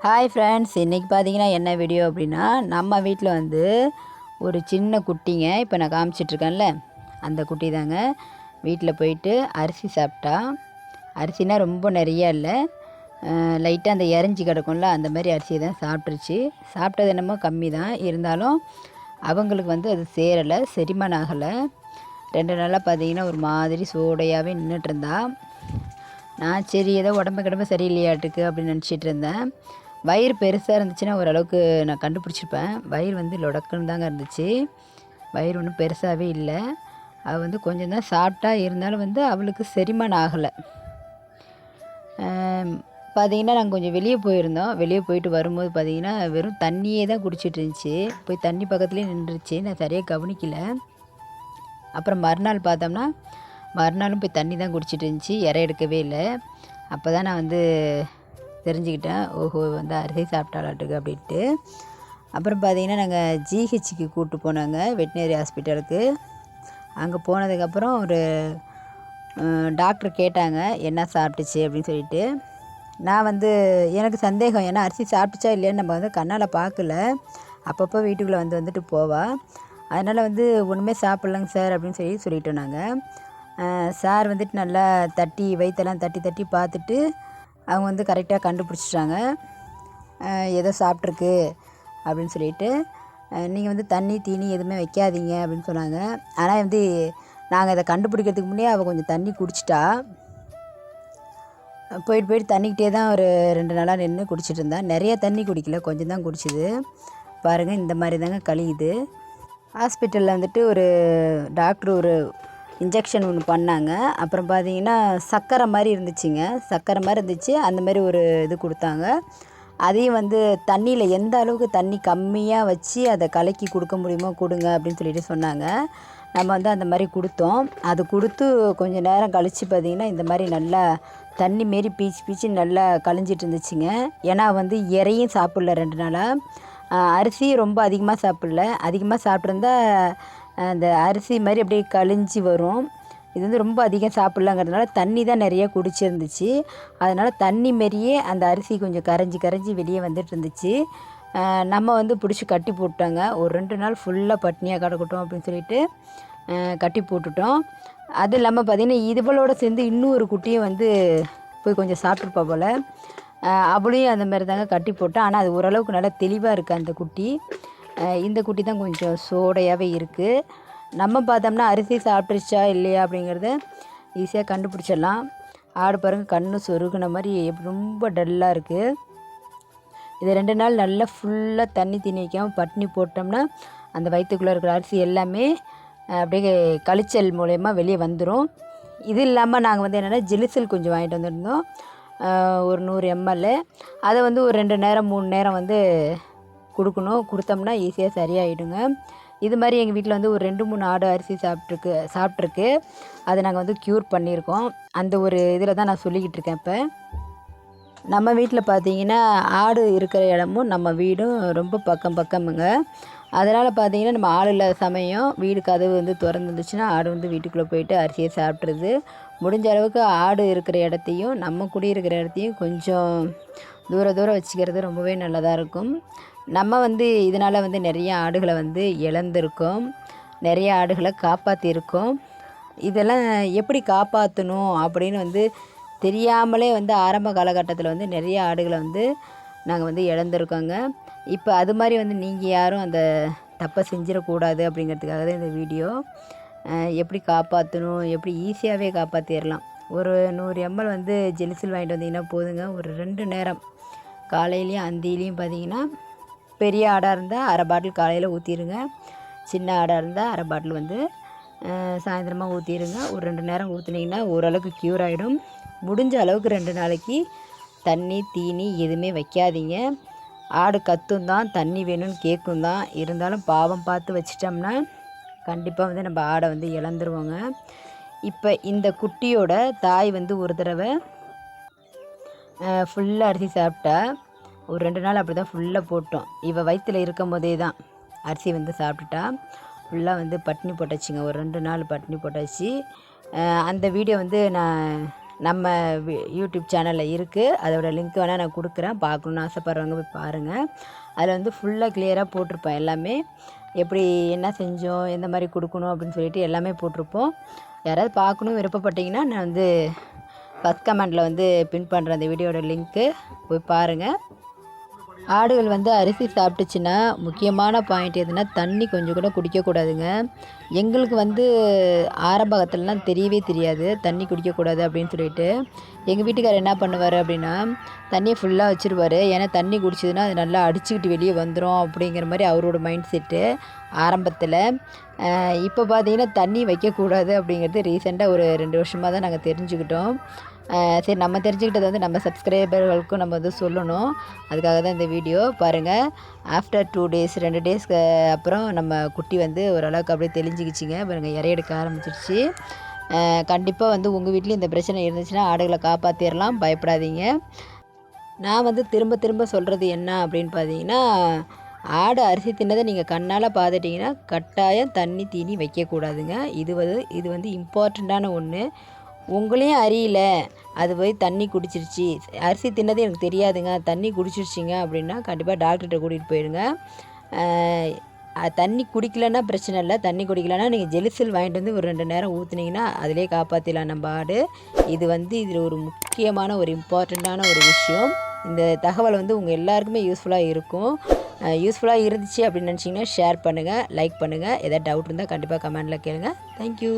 Hi friends, இன்றைக்கி பார்த்தீங்கன்னா என்ன வீடியோ அப்படின்னா, நம்ம வீட்டில் வந்து ஒரு சின்ன குட்டிங்க இப்போ நான் காமிச்சிட்ருக்கேன்ல அந்த குட்டி தாங்க. வீட்டில் போயிட்டு அரிசி சாப்பிட்டா, அரிசினா ரொம்ப நிறையா இல்லை, லைட்டாக அந்த இறஞ்சி கிடக்கும்ல அந்த மாதிரி அரிசியை தான் சாப்பிட்ருச்சு. சாப்பிட்டது என்னமோ கம்மி தான், இருந்தாலும் அவங்களுக்கு வந்து அது சேரலை, செரிமானம் ஆகலை. 2 நாளாக பார்த்தீங்கன்னா ஒரு மாதிரி சோடையாகவே நின்றுட்டுருந்தா. நான் சரி ஏதோ உடம்பு சரியில்லையாட்டுக்கு அப்படின்னு நினச்சிட்டு இருந்தேன். வயிறு பெருசாக இருந்துச்சுன்னா ஓரளவுக்கு நான் கண்டுபிடிச்சிருப்பேன். வயிறு வந்து லொடக்குன்னு தாங்க இருந்துச்சு, வயிறு ஒன்றும் பெருசாகவே இல்லை. அவள் வந்து கொஞ்சம் தான் சாப்பிட்டா, இருந்தாலும் வந்து அவளுக்கு செரிமானம் ஆகலை. பார்த்திங்கன்னா நாங்கள் கொஞ்சம் வெளியே போயிருந்தோம். வெளியே போயிட்டு வரும்போது பார்த்திங்கன்னா வெறும் தண்ணியே தான் குடிச்சிட்டு இருந்துச்சு. போய் தண்ணி பக்கத்துலேயே நின்றுச்சு, நான் சரியாக கவனிக்கல. அப்புறம் மறுநாள் பார்த்தோம்னா மறுநாளும் போய் தண்ணி தான் குடிச்சிட்டு இருந்துச்சு, இறை எடுக்கவே இல்லை. அப்போ தான் நான் வந்து தெரிஞ்சுக்கிட்டேன், ஓஹோ வந்து அரிசி சாப்பிட்டாலாட்டுக்கு அப்படின்ட்டு. அப்புறம் பார்த்திங்கன்னா நாங்கள் ஜிஹெச்சுக்கு கூப்பிட்டு போனாங்க, வெட்டினரி ஹாஸ்பிட்டலுக்கு. அங்கே போனதுக்கப்புறம் ஒரு டாக்டர் கேட்டாங்க என்ன சாப்பிட்டுச்சு அப்படின்னு சொல்லிட்டு. நான் வந்து எனக்கு சந்தேகம், ஏன்னா அரிசி சாப்பிட்டுச்சா இல்லையான்னு நம்ம வந்து கண்ணால் பார்க்கல, அப்பப்போ வீட்டுக்குள்ளே வந்துட்டு போவா. அதனால் வந்து ஒன்றுமே சாப்பிட்லங்க சார் அப்படின்னு சொல்லிட்டோம் நாங்கள். சார் வந்துட்டு நல்லா தட்டி வயிற்றெல்லாம் தட்டி பார்த்துட்டு அவங்க வந்து கரெக்டாக கண்டுபிடிச்சிட்டாங்க, ஏதோ சாப்பிட்ருக்கு அப்படின்னு சொல்லிட்டு. நீங்கள் வந்து தண்ணி தீனி எதுவுமே வைக்காதீங்க அப்படின்னு சொன்னாங்க. ஆனால் வந்து நாங்கள் அதை கண்டுபிடிக்கிறதுக்கு முன்னே அவள் கொஞ்சம் தண்ணி குடிச்சிட்டா. போயிட்டு தண்ணிக்கிட்டே தான் ஒரு 2 நாளாக நின்று குடிச்சிட்டு இருந்தா. நிறைய தண்ணி குடிக்கல, கொஞ்சம் தான் குடிச்சிது. பாருங்கள் இந்த மாதிரி தாங்க கழியுது. ஹாஸ்பிட்டலில் வந்துட்டு ஒரு டாக்டர் ஒரு இன்ஜெக்ஷன் ஒன்று பண்ணாங்க. அப்புறம் பார்த்தீங்கன்னா சர்க்கரை மாதிரி இருந்துச்சு, அந்த மாதிரி ஒரு இது கொடுத்தாங்க. அதையும் வந்து தண்ணியில் எந்த அளவுக்கு தண்ணி கம்மியாக வச்சு அதை கலக்கி கொடுக்க முடியுமோ கொடுங்க அப்படின்னு சொல்லிட்டு சொன்னாங்க. நம்ம வந்து அந்த மாதிரி கொடுத்தோம். அது கொடுத்து கொஞ்சம் நேரம் கழித்து பார்த்திங்கன்னா இந்த மாதிரி நல்லா தண்ணி மாரி பீச்சு நல்லா கழிஞ்சிட்டு இருந்துச்சுங்க. ஏன்னா வந்து இறையும் சாப்பிடல 2 நாளாக, அரிசி ரொம்ப அதிகமாக சாப்பிடல. அதிகமாக சாப்பிட்ருந்தா அந்த அரிசி மாதிரி அப்படியே கழிஞ்சி வரும். இது வந்து ரொம்ப அதிகம் சாப்பிட்லாங்கிறதுனால தண்ணி தான் நிறைய குடிச்சிருந்துச்சு. அதனால் தண்ணி மாரியே அந்த அரிசி கொஞ்சம் கரைஞ்சி வெளியே வந்துட்டு இருந்துச்சு. நம்ம வந்து பிடிச்சி கட்டி போட்டாங்க. ஒரு 2 நாள் ஃபுல்லாக பட்னியாக கிடக்கட்டும் அப்படின்னு சொல்லிட்டு கட்டி போட்டுட்டோம். அது இல்லாமல் பார்த்திங்கன்னா இதுவளோடு சேர்ந்து இன்னொரு குட்டியும் வந்து போய் கொஞ்சம் சாப்பிட்ருப்பா போல், அவளையும் அந்த மாதிரி தாங்க கட்டி போட்டேன். ஆனால் அது ஓரளவுக்கு நல்லா தெளிவாக இருக்குது அந்த குட்டி. இந்த குட்டி தான் கொஞ்சம் சோடையாகவே இருக்குது. நம்ம பார்த்தோம்னா அரிசி சாப்பிட்ருச்சா இல்லையா அப்படிங்கிறத ஈஸியாக கண்டுபிடிச்சிடலாம். ஆடு பாருங்கள் கண்ணு சொருகுன மாதிரி ரொம்ப டல்லாக இருக்குது. இது 2 நாள் நல்லா ஃபுல்லாக தண்ணி வைக்காமல் பட்னி போட்டோம்னா அந்த வயிற்றுக்குள்ளே இருக்கிற அரிசி எல்லாமே அப்படியே கழிச்சல் மூலயமா வெளியே வந்துடும். இது இல்லாமல் நாங்கள் வந்து என்னென்னா ஜிலிசல் கொஞ்சம் வாங்கிட்டு வந்துருந்தோம், ஒரு 100 ml. அதை வந்து ஒரு 2 நேரம் 3 நேரம் வந்து கொடுத்தோம்னா ஈஸியாக சரியாயிடுங்க. இது மாதிரி எங்கள் வீட்டில் வந்து ஒரு 2-3 ஆடு அரிசி சாப்பிட்ருக்கு. அதை நாங்கள் வந்து க்யூர் பண்ணியிருக்கோம். அந்த ஒரு இதில் தான் நான் சொல்லிக்கிட்டு இருக்கேன். இப்போ நம்ம வீட்டில் பார்த்திங்கன்னா ஆடு இருக்கிற இடமும் நம்ம வீடும் ரொம்ப பக்கமுங்க. அதனால் பார்த்திங்கன்னா நம்ம ஆள் இல்லாத சமயம் வீடு கதவு வந்து திறந்துருந்துச்சுன்னா ஆடு வந்து வீட்டுக்குள்ளே போயிட்டு அரிசியை சாப்பிட்ருது. முடிஞ்ச அளவுக்கு ஆடு இருக்கிற இடத்தையும் நம்ம குடியிருக்கிற இடத்தையும் கொஞ்சம் தூரம் வச்சுக்கிறது ரொம்பவே நல்லதாக இருக்கும். நம்ம வந்து இதனால் வந்து நிறைய ஆடுகளை வந்து இழந்திருக்கோம், நிறைய ஆடுகளை காப்பாற்றியிருக்கோம். இதெல்லாம் எப்படி காப்பாற்றணும் அப்படின்னு வந்து தெரியாமலே வந்து ஆரம்ப காலகட்டத்தில் வந்து நிறைய ஆடுகளை வந்து நாங்கள் வந்து இழந்திருக்கோங்க. இப்போ அது மாதிரி வந்து நீங்கள் யாரும் அந்த தப்பை செஞ்சிடக்கூடாது அப்படிங்கிறதுக்காக தான் இந்த வீடியோ. எப்படி காப்பாற்றணும், எப்படி ஈஸியாகவே காப்பாற்றிடலாம். ஒரு 100 ml வந்து ஜெலிசில் வாங்கிட்டு வந்தீங்கன்னா போதுங்க. ஒரு 2 நேரம் காலையிலையும் அந்தியிலையும் பார்த்திங்கன்னா பெரிய ஆடாக இருந்தால் அரை பாட்டில் காலையில் ஊற்றிடுங்க, சின்ன ஆடாக இருந்தால் அரை பாட்டில் வந்து சாயந்தரமாக ஊற்றிடுங்க. ஒரு 2 நேரம் ஊற்றுனீங்கன்னா ஓரளவுக்கு க்யூர் ஆகிடும். முடிஞ்ச அளவுக்கு 2 நாளைக்கு தண்ணி தீனி எதுவுமே வைக்காதீங்க. ஆடு கத்தும் தான், தண்ணி வேணும்னு கேட்கும் தான், இருந்தாலும் பாவம் பார்த்து வச்சிட்டோம்னா கண்டிப்பாக வந்து நம்ம ஆடை வந்து இழந்துருவோங்க. இப்போ இந்த குட்டியோட தாய் வந்து ஒரு தடவை ஃபுல்லாக அரிசி சாப்பிட்டா. ஒரு 2 நாள் அப்படி தான் ஃபுல்லாக போட்டோம். இவள் வயிற்றில் இருக்கும் போதே தான் அரிசி வந்து சாப்பிட்டுட்டா. ஃபுல்லாக வந்து பட்னி போட்டாச்சுங்க, ஒரு 2 நாள் பட்னி போட்டாச்சு. அந்த வீடியோ வந்து நான் நம்ம யூடியூப் சேனலில் இருக்குது. அதோட லிங்க் வேணால் நான் கொடுக்குறேன். பார்க்கணுன்னு ஆசைப்பட்றவங்க போய் பாருங்கள். அதில் வந்து ஃபுல்லாக கிளியராக போட்டிருப்பேன் எல்லாமே. எப்படி என்ன செஞ்சோம், எந்த மாதிரி கொடுக்கணும் அப்படின்னு சொல்லிட்டு எல்லாமே போட்டிருப்போம். யாராவது பார்க்கணும் விருப்பப்பட்டீங்கன்னா நான் வந்து ஃபஸ்ட் கமெண்டில் வந்து பின் பண்ணுறேன் அந்த வீடியோட லிங்க்கு. போய் பாருங்கள். ஆடுகள் வந்து அரிசி சாப்பிட்டுச்சுன்னா முக்கியமான பாயிண்ட் எதுனா, தண்ணி கொஞ்சம் கூட குடிக்கக்கூடாதுங்க. எங்களுக்கு வந்து ஆரம்பகத்துலலாம் தெரியவே தெரியாது தண்ணி குடிக்கக்கூடாது அப்படின்னு சொல்லிட்டு. எங்கள் வீட்டுக்காரர் என்ன பண்ணுவார் அப்படின்னா, தண்ணியை ஃபுல்லாக வச்சுருவார். ஏன்னா தண்ணி குடிச்சதுன்னா அது நல்லா அடிச்சுக்கிட்டு வெளியே வந்துடும் அப்படிங்கிற மாதிரி அவரோட மைண்ட் செட்டு ஆரம்பத்தில். இப்போ பார்த்தீங்கன்னா தண்ணி வைக்கக்கூடாது அப்படிங்கிறது ரீசெண்டாக ஒரு 2 வருஷமாக தான் நாங்கள் தெரிஞ்சுக்கிட்டோம். சரி, நம்ம தெரிஞ்சுக்கிட்டது வந்து நம்ம சப்ஸ்கிரைபர்களுக்கும் நம்ம வந்து சொல்லணும். அதுக்காக தான் இந்த வீடியோ பாருங்கள். ஆஃப்டர் 2 டேஸ் 2 டேஸ்க்கு அப்புறம் நம்ம குட்டி வந்து ஓரளவுக்கு அப்படியே தெளிஞ்சிக்கிச்சிங்க. பாருங்கள், இறை எடுக்க ஆரம்பிச்சிருச்சு. கண்டிப்பாக வந்து உங்கள் வீட்லேயும் இந்த பிரச்சனை இருந்துச்சுன்னா ஆடுகளை காப்பாற்றிடலாம், பயப்படாதீங்க. நான் வந்து திரும்ப திரும்ப சொல்கிறது என்ன அப்படின்னு பார்த்தீங்கன்னா, ஆடு அரிசி தின்னதை நீங்கள் கண்ணால் பார்த்துட்டிங்கன்னா கட்டாயம் தண்ணி தீனி வைக்கக்கூடாதுங்க. இது வந்து இம்பார்ட்டண்ட்டான ஒன்று. உங்களையும் அறியல, அது போய் தண்ணி குடிச்சிருச்சு, அரிசி தின்னது எனக்கு தெரியாதுங்க, தண்ணி குடிச்சிருச்சிங்க அப்படின்னா கண்டிப்பாக டாக்டர்கிட்ட கூட்டிகிட்டு போயிடுங்க. தண்ணி குடிக்கலன்னா பிரச்சனை இல்லை. தண்ணி குடிக்கலன்னா நீங்கள் ஜெலுசில் வாங்கிட்டு வந்து ஒரு 2 நேரம் ஊற்றுனீங்கன்னா அதிலே காப்பாற்றிடலாம் நம்ம ஆடு. இதில் ஒரு முக்கியமான ஒரு இம்பார்ட்டண்ட்டான ஒரு விஷயம். இந்த தகவல் வந்து உங்கள் எல்லாருக்குமே யூஸ்ஃபுல்லாக இருக்கும். யூஸ்ஃபுல்லாக இருந்துச்சு அப்படின்னு நினச்சிங்கன்னா ஷேர் பண்ணுங்கள், லைக் பண்ணுங்கள். எதாவது டவுட் இருந்தால் கண்டிப்பாக கமெண்டில் கேளுங்க. தேங்க்யூ.